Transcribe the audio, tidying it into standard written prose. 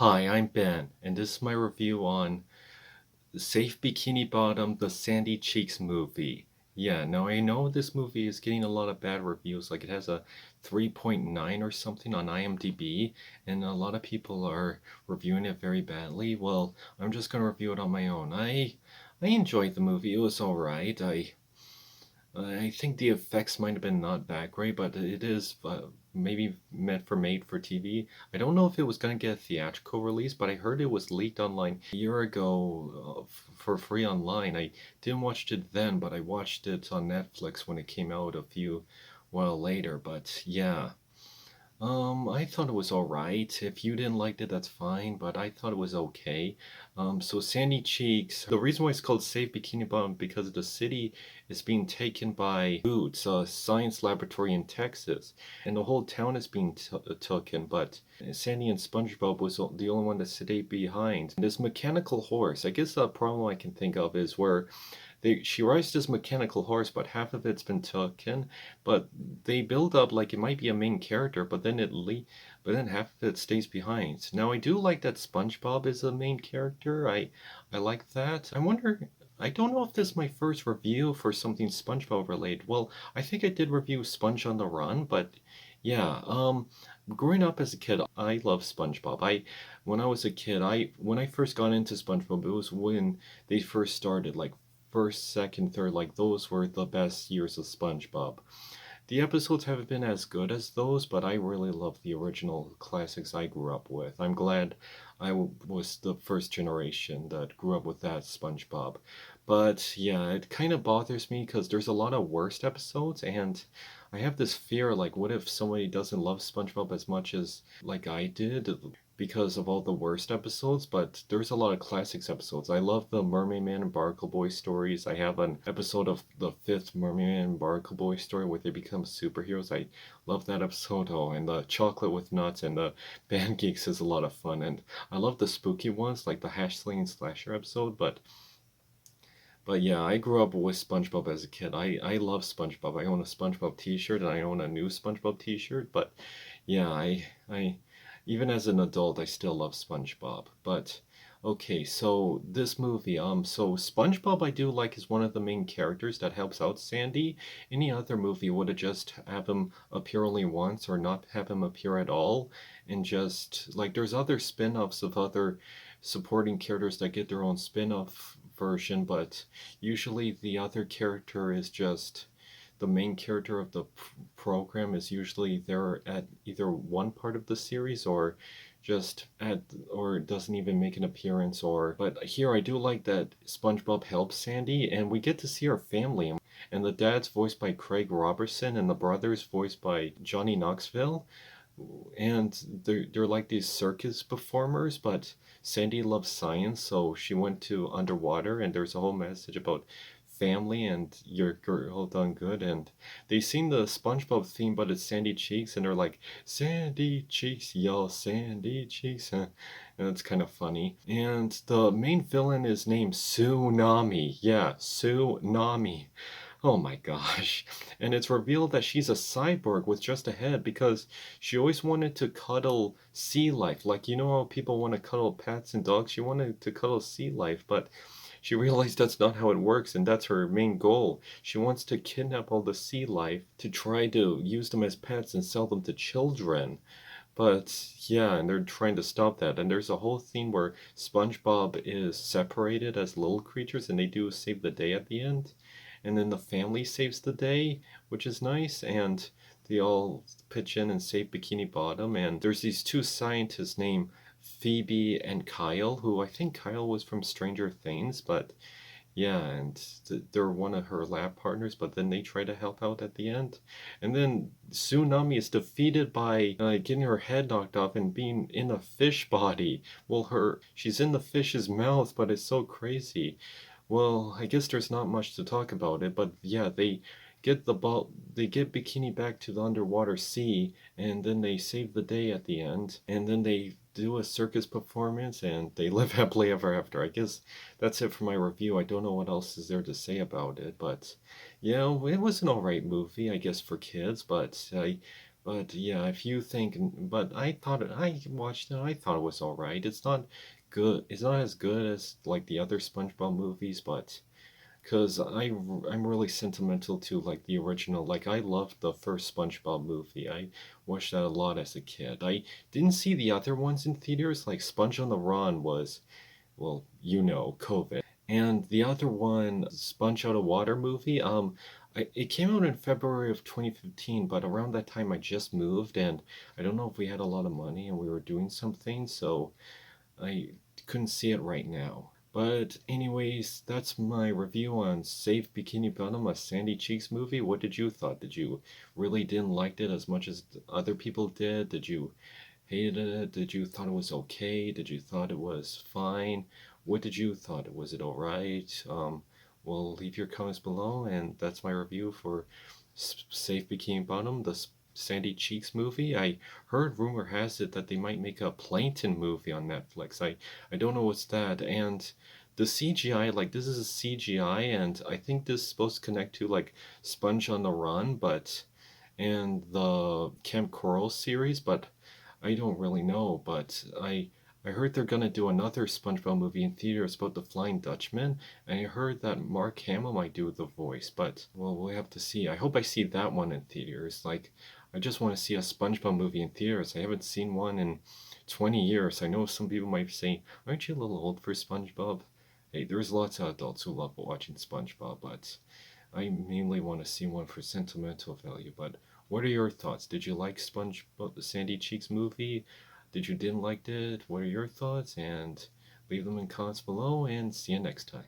Hi, I'm Ben, and this is my review on Safe Bikini Bottom, the Sandy Cheeks movie. Yeah, now I know this movie is getting a lot of bad reviews, like it has a 3.9 or something on IMDb, and a lot of people are reviewing it very badly. Well, I'm just gonna review it on my own. I enjoyed the movie. It was alright. I think the effects might have been not that great, but it is maybe meant for made for TV. I don't know if it was going to get a theatrical release, but I heard it was leaked online a year ago for free online. I didn't watch it then, but I watched it on Netflix when it came out a few while later. But yeah, I thought it was alright. If you didn't like it, that's fine, but I thought it was okay. So Sandy Cheeks, the reason why it's called Safe Bikini Bottom because the city is being taken by Boots, a science laboratory in Texas, and the whole town is being taken, but Sandy and SpongeBob was the only one that stayed behind. This mechanical horse, I guess the problem I can think of is where she rides this mechanical horse, but half of it's been taken. But they build up like it might be a main character, but then but then half of it stays behind. Now I do like that SpongeBob is the main character. I like that. I wonder. I don't know if this is my first review for something SpongeBob related. Well, I think I did review Sponge on the Run, but yeah. Growing up as a kid, I loved SpongeBob. When I was a kid, when I first got into SpongeBob, it was when they first started, like first, second, third, like those were the best years of SpongeBob. The episodes haven't been as good as those, but I really love the original classics I grew up with. I'm glad was the first generation that grew up with that SpongeBob. But yeah, it kind of bothers me because there's a lot of worst episodes, and I have this fear like, what if somebody doesn't love SpongeBob as much as like I did? Because of all the worst episodes, but there's a lot of classics episodes. I love the Mermaid Man and Barnacle Boy stories. I have an episode of the fifth Mermaid Man and Barnacle Boy story where they become superheroes. I love that episode. Oh, and the chocolate with nuts and the pancakes is a lot of fun. And I love the spooky ones like the Hash Slinging Slasher episode, but yeah, I grew up with SpongeBob as a kid. I love SpongeBob. I own a SpongeBob T-shirt and I own a new SpongeBob T-shirt. But yeah, I even as an adult, I still love SpongeBob. But okay, so this movie, so SpongeBob I do like is one of the main characters that helps out Sandy. Any other movie would have just have him appear only once or not have him appear at all, and just like there's other spin-offs of other supporting characters that get their own spin-off version, but usually the other character is just the main character of the program is usually there at either one part of the series or just at or doesn't even make an appearance or but here I do like that SpongeBob helps Sandy and we get to see her family and the dad's voiced by Craig Robertson and the brother's voiced by Johnny Knoxville and they're like these circus performers, but Sandy loves science, so she went to underwater, and there's a whole message about family and your girl done good, and they sing the SpongeBob theme, but it's Sandy Cheeks, and they're like Sandy Cheeks, yo, Sandy Cheeks, and it's kind of funny. And the main villain is named Tsunami, yeah, Tsunami. Oh my gosh. And it's revealed that she's a cyborg with just a head because she always wanted to cuddle sea life. Like, you know how people want to cuddle pets and dogs? She wanted to cuddle sea life, but she realized that's not how it works, and that's her main goal. She wants to kidnap all the sea life to try to use them as pets and sell them to children. But yeah, and they're trying to stop that. And there's a whole theme where SpongeBob is separated as little creatures and they do save the day at the end. And then the family saves the day, which is nice. And they all pitch in and save Bikini Bottom. And there's these two scientists named Phoebe and Kyle, who I think Kyle was from Stranger Things, but yeah, and they're one of her lab partners, but then they try to help out at the end. And then Tsunami is defeated by getting her head knocked off and being in a fish body. Well, she's in the fish's mouth, but it's so crazy. Well, I guess there's not much to talk about it, but yeah, they get Bikini back to the underwater sea, and then they save the day at the end, and then they do a circus performance, and they live happily ever after. I guess that's it for my review. I don't know what else is there to say about it, but yeah, it was an alright movie, I guess, for kids, but But yeah, if you think, but I watched it, I thought it was all right. It's not good. It's not as good as like the other SpongeBob movies, but because I'm really sentimental to like the original. Like I loved the first SpongeBob movie. I watched that a lot as a kid. I didn't see the other ones in theaters. Like Sponge on the Run was, well, COVID. And the other one, Sponge Out of Water movie, it came out in February of 2015, but around that time I just moved, and I don't know if we had a lot of money and we were doing something, so I couldn't see it right now. But anyways, that's my review on Save Bikini Bottom, a Sandy Cheeks movie. What did you thought? Did you really didn't like it as much as other people did? Did you hated it? Did you thought it was okay? Did you thought it was fine? What did you thought? Was it all right? Well, leave your comments below, and that's my review for Safe Bikini Bottom, the Sandy Cheeks movie. I heard rumor has it that they might make a Plankton movie on Netflix. I don't know what's that, and the CGI, like this is a CGI, and I think this is supposed to connect to like Sponge on the Run, but and the Camp Coral series, but I don't really know, but I heard they're gonna do another SpongeBob movie in theaters about the Flying Dutchman, and I heard that Mark Hamill might do the voice, but well, we'll have to see. I hope I see that one in theaters. Like, I just want to see a SpongeBob movie in theaters. I haven't seen one in 20 years. I know some people might say, "Aren't you a little old for SpongeBob?" Hey, there's lots of adults who love watching SpongeBob, but I mainly want to see one for sentimental value. But what are your thoughts? Did you like SpongeBob the Sandy Cheeks movie? Did you didn't like it? What are your thoughts? And leave them in comments below and see you next time.